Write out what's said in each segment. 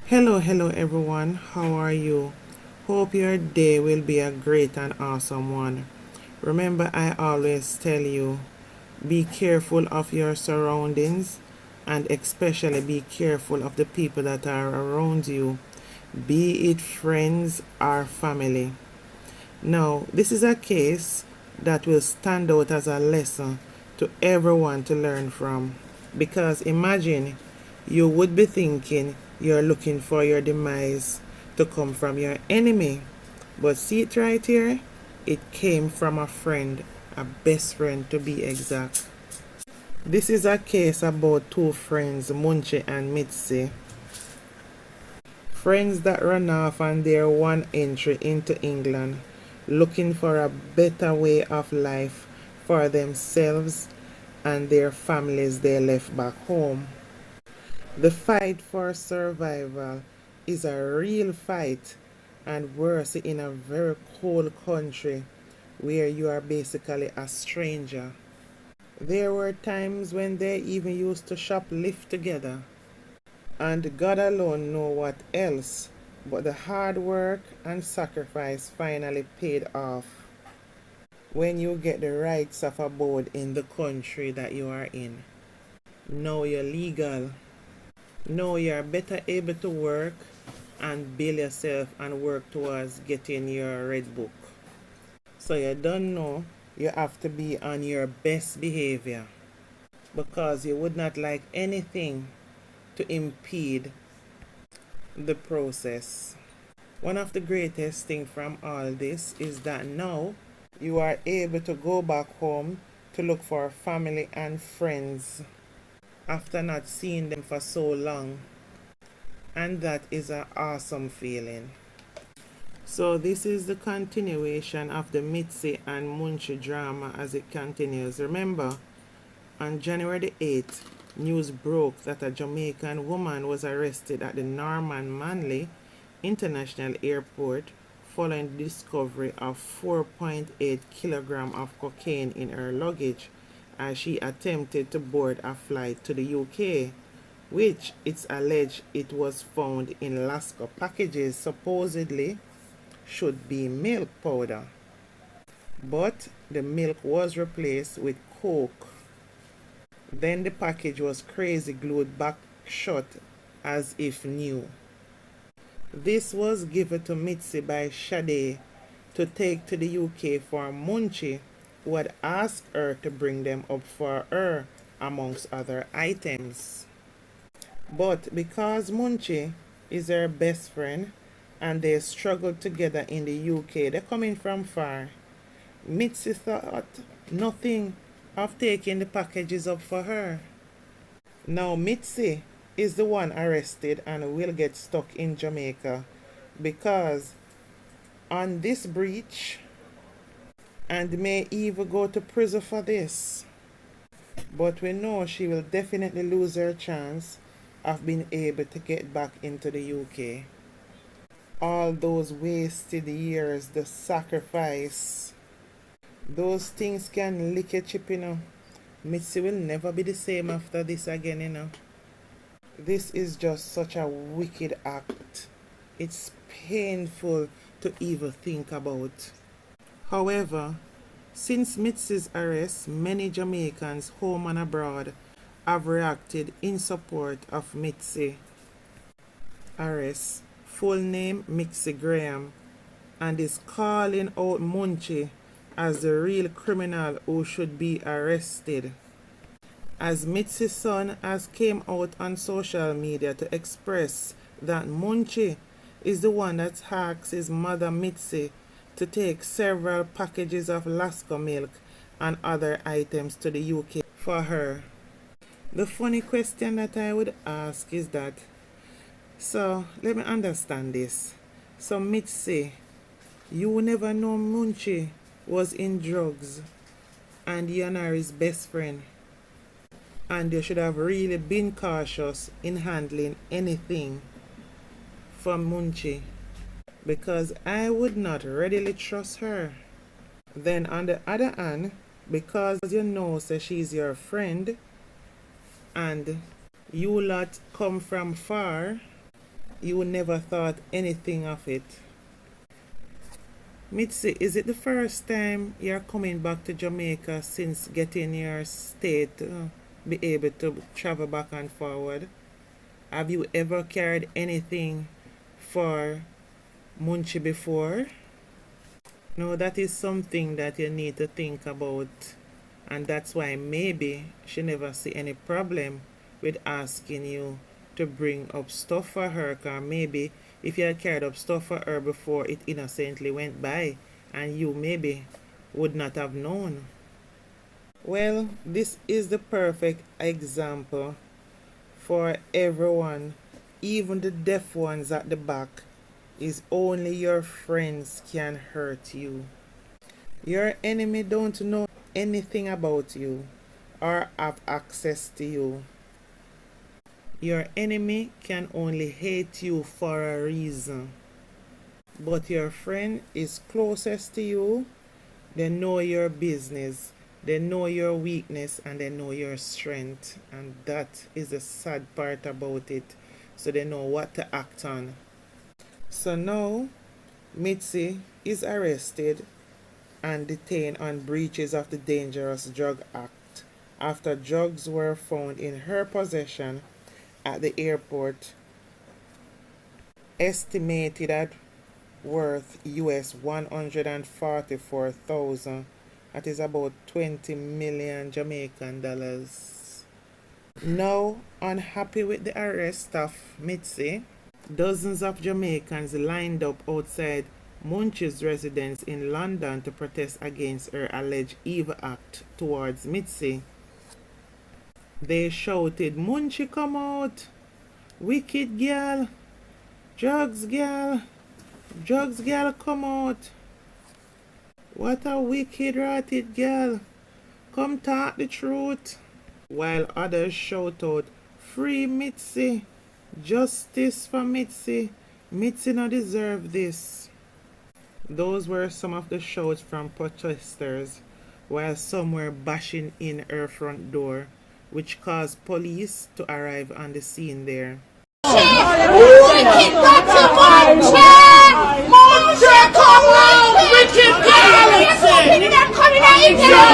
Hello everyone. How are you? Hope your day will be a great and awesome one. Remember, I always tell you, be careful of your surroundings and especially be careful of the people that are around you, be it friends or family. Now, this is a case that will stand out as a lesson to everyone to learn from. Because imagine you would be thinking you're looking for your demise to come from your enemy. But see it right here? It came from a friend, a best friend to be exact. This is a case about two friends, Munchie and Mitzie. Friends that run off on their one entry into England, looking for a better way of life for themselves and their families they left back home. The fight for survival is a real fight, and worse in a very cold country where you are basically a stranger. There were times when they even used to shoplift together, and God alone know what else, but the hard work and sacrifice finally paid off when you get the rights of abode in the country that you are in. Now you're legal. Now you're better able to work and build yourself and work towards getting your red book. So you don't know you have to be on your best behavior because you would not like anything to impede the process. One of the greatest things from all this is that now you are able to go back home to look for family and friends after not seeing them for so long, and that is an awesome feeling. So this is the continuation of the Mitzie and Munchie drama as it continues. Remember, on January the 8th, news broke that a Jamaican woman was arrested at the Norman Manley International Airport following the discovery of 4.8 kilograms of cocaine in her luggage as she attempted to board a flight to the UK, which it's alleged it was found in Lasco packages supposedly should be milk powder. But the milk was replaced with coke. Then the package was crazy glued back shut as if new. This was given to Mitzie by Sade to take to the UK for Munchie, who had asked her to bring them up for her, amongst other items. But because Munchie is her best friend and they struggled together in the UK, they're coming from far, Mitzie thought nothing of taking the packages up for her. Now Mitzie is the one arrested and will get stuck in Jamaica because on this breach, and may even go to prison for this. But we know she will definitely lose her chance of being able to get back into the UK. All those wasted years, the sacrifice, those things can lick your chip, Mitzie will never be the same after this again, This is just such a wicked act. It's painful to even think about. However, since Mitzie's arrest, many Jamaicans home and abroad have reacted in support of Mitzie arrest, full name Mitzie Graham, and is calling out Munchie as the real criminal who should be arrested. As Mitzie's son has came out on social media to express that Munchie is the one that asked his mother Mitzie to take several packages of Lasco milk and other items to the UK for her. The funny question that I would ask is that, so let me understand this. So Mitzie, you never know Munchie was in drugs and you are his best friend, and you should have really been cautious in handling anything from Munchie, because I would not readily trust her. Then on the other hand, because you know say she's your friend and you lot come from far, You never thought anything of it. Mitzie, is it the first time you're coming back to Jamaica since getting your state to be able to travel back and forward? Have you ever carried anything for Munchie before? No, that is something that you need to think about, and that's why maybe she never see any problem with asking you to bring up stuff for her, because maybe if you had carried up stuff for her before, it innocently went by and you maybe would not have known. Well, this is the perfect example for everyone, even the deaf ones at the back, is only your friends can hurt you. Your enemy don't know anything about you or have access to you. Your enemy can only hate you for a reason. But your friend is closest to you. They know your business. They know your weakness and they know your strength. And that is the sad part about it. So they know what to act on. So now, Mitzie is arrested and detained on breaches of the Dangerous Drug Act after drugs were found in her possession at the airport, estimated at worth US $144,000. That is about 20 million Jamaican dollars. Now, unhappy with the arrest of Mitzie, dozens of Jamaicans lined up outside Munchie's residence in London to protest against her alleged evil act towards Mitzie. They shouted, "Munchie, come out! Wicked girl! Drugs girl! Drugs girl, come out! What a wicked, rotted girl! Come talk the truth!" While others shout out, "Free Mitzie! Justice for Mitzie! Mitzie no deserve this." Those were some of the shouts from protesters, while some were bashing in her front door, which caused police to arrive on the scene there. Wicked dirty Munchie! Munchie, come on! Wicked galaxy! They're coming out in here!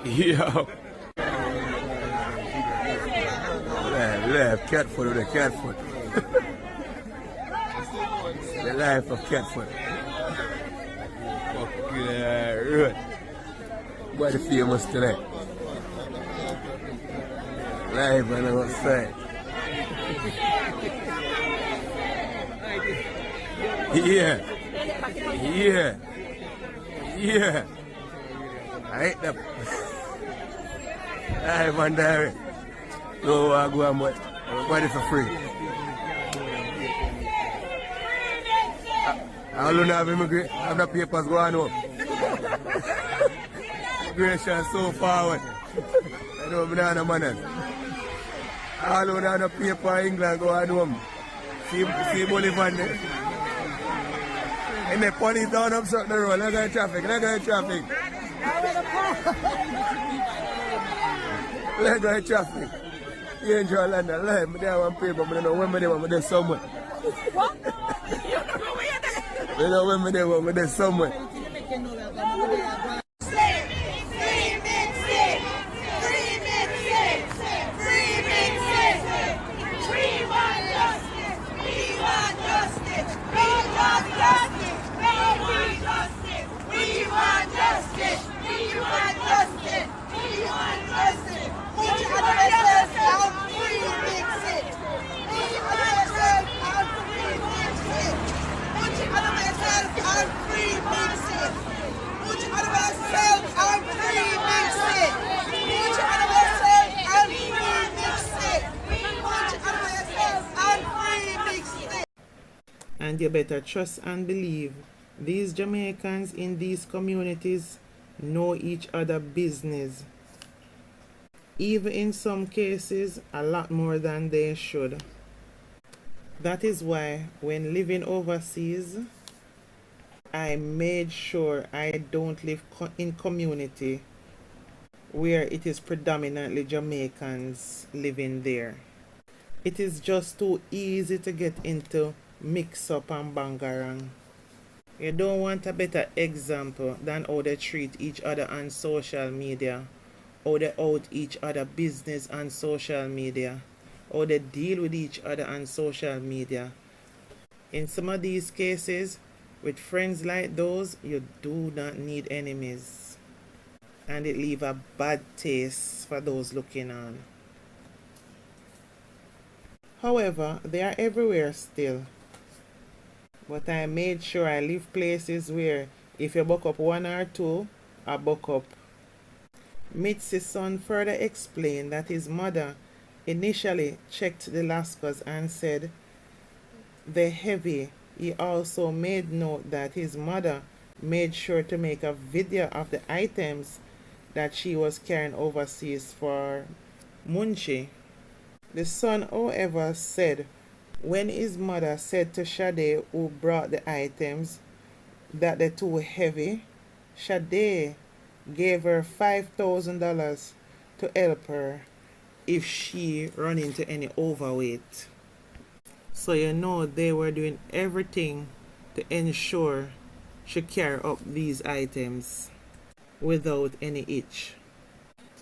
Yo. Left, cat foot with a cat foot. The life of Catfoot. Right. What the famous today? Live on the outside. Yeah. I hate them. Live on direct. So I go and everybody for free. I don't have immigrant, I have the papers going up. Immigration so far away. I don't have no money. I don't have the paper in England going home. See Bolivar there. And the police down up the road, look at the traffic. Look at the traffic. You enjoy London, live, but they have one paper, but I don't know when they want me there somewhere. What? You know when they want me there somewhere. And you better trust and believe these Jamaicans in these communities know each other business. Even in some cases, a lot more than they should. That is why when living overseas, I made sure I don't live in community where it is predominantly Jamaicans living there. It is just too easy to get into mix up and bangarang. You don't want a better example than how they treat each other on social media, how they out each other business on social media, how they deal with each other on social media. In some of these cases, with friends like those, you do not need enemies. And it leaves a bad taste for those looking on. However, they are everywhere still. But I made sure I live places where if you buck up one or two, I buck up. Mitzie's son further explained that his mother initially checked the lascars and said they're heavy. He also made note that his mother made sure to make a video of the items that she was carrying overseas for Munchie. The son, however, said when his mother said to Sade, who brought the items, that they're too heavy, Sade gave her $5,000 to help her if she run into any overweight. So you know they were doing everything to ensure she carry up these items without any itch.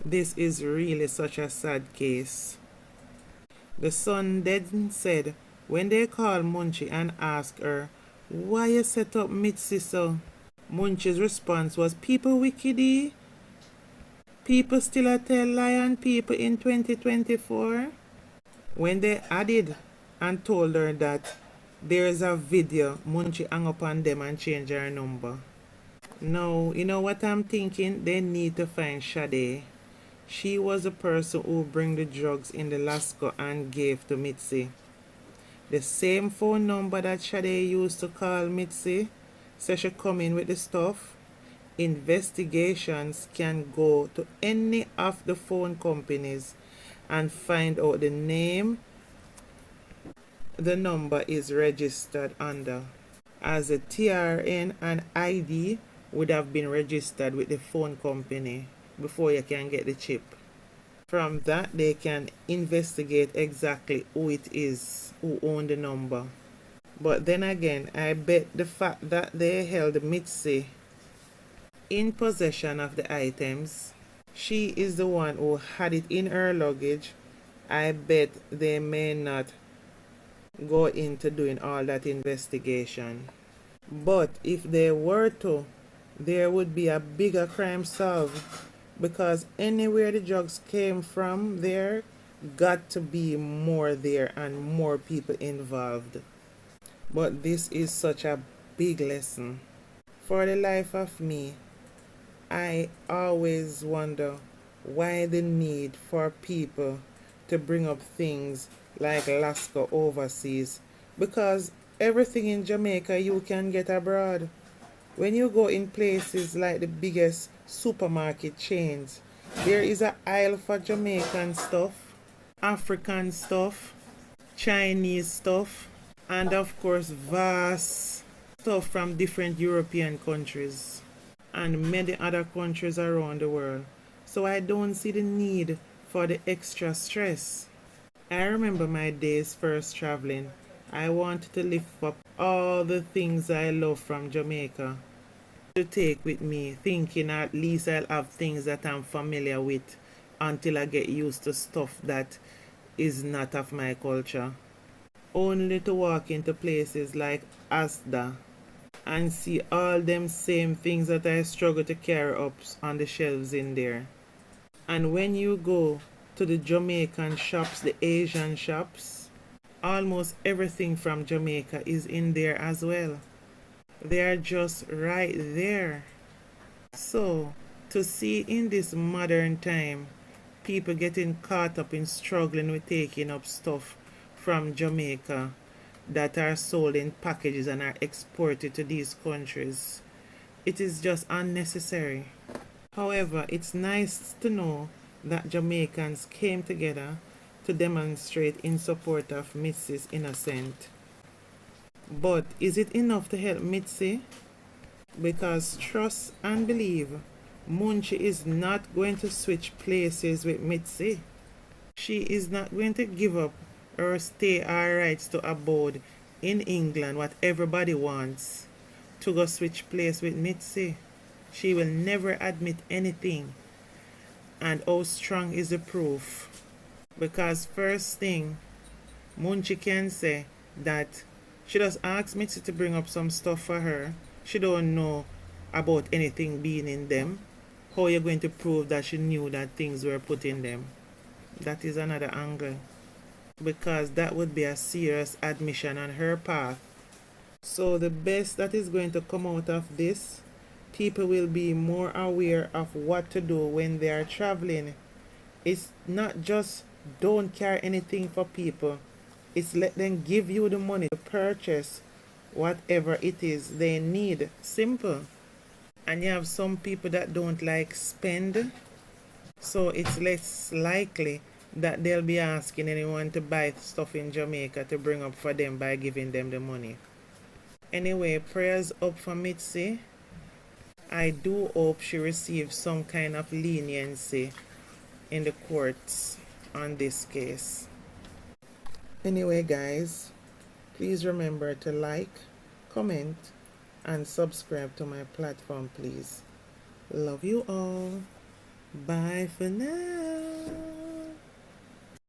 This is really such a sad case. The son then said when they called Munchie and asked her, why you set up Mitzie so? Munchie's response was, people wickedy? People still a tell lie on people in 2024? When they added and told her that there is a video, Munchie hung up on them and changed her number. Now, you know what I'm thinking? They need to find Sade. She was the person who bring the drugs in the Lasco and gave to Mitzie. The same phone number that Sade used to call Mitzie, so she come in with the stuff. Investigations can go to any of the phone companies and find out the name the number is registered under, as the TRN and ID would have been registered with the phone company before you can get the chip. From that, they can investigate exactly who it is who owned the number. But then again, I bet the fact that they held Mitzie in possession of the items, she is the one who had it in her luggage, I bet they may not go into doing all that investigation. But if they were to, there would be a bigger crime solved, because anywhere the drugs came from, there got to be more there and more people involved. But this is such a big lesson. For the life of me, I always wonder why the need for people to bring up things like Alaska overseas, because everything in Jamaica you can get abroad. When you go in places like the biggest supermarket chains, there is an aisle for Jamaican stuff, African stuff, Chinese stuff, and of course vast stuff from different European countries and many other countries around the world. So I don't see the need for the extra stress. I remember my days first traveling. I wanted to lift up all the things I love from Jamaica to take with me, thinking at least I'll have things that I'm familiar with until I get used to stuff that is not of my culture. Only to walk into places like Asda and see all them same things that I struggle to carry up on the shelves in there. And when you go to the Jamaican shops, the Asian shops, almost everything from Jamaica is in there as well. They are just right there. So, to see in this modern time people getting caught up in struggling with taking up stuff from Jamaica that are sold in packages and are exported to these countries, it is just unnecessary. However, it's nice to know that Jamaicans came together to demonstrate in support of Mizzie's innocent. But is it enough to help Mitzie? Because trust and believe, Munchie is not going to switch places with Mitzie. She is not going to give up or stay her rights to abode in England, what everybody wants, to go switch place with Mitzie. She will never admit anything. And how strong is the proof? Because first thing, Munchie can say that she just asked Mitzie to bring up some stuff for her. She don't know about anything being in them. How are you going to prove that she knew that things were put in them? That is another angle. Because that would be a serious admission on her part. So the best that is going to come out of this, people will be more aware of what to do when they are traveling. It's not just don't carry anything for people. It's let them give you the money to purchase whatever it is they need. Simple. And you have some people that don't like spend, so it's less likely that they'll be asking anyone to buy stuff in Jamaica to bring up for them by giving them the money. Anyway, prayers up for Mitzie. I do hope she receives some kind of leniency in the courts on this case. Anyway, guys, please remember to like, comment, and subscribe to my platform, please. Love you all. Bye for now.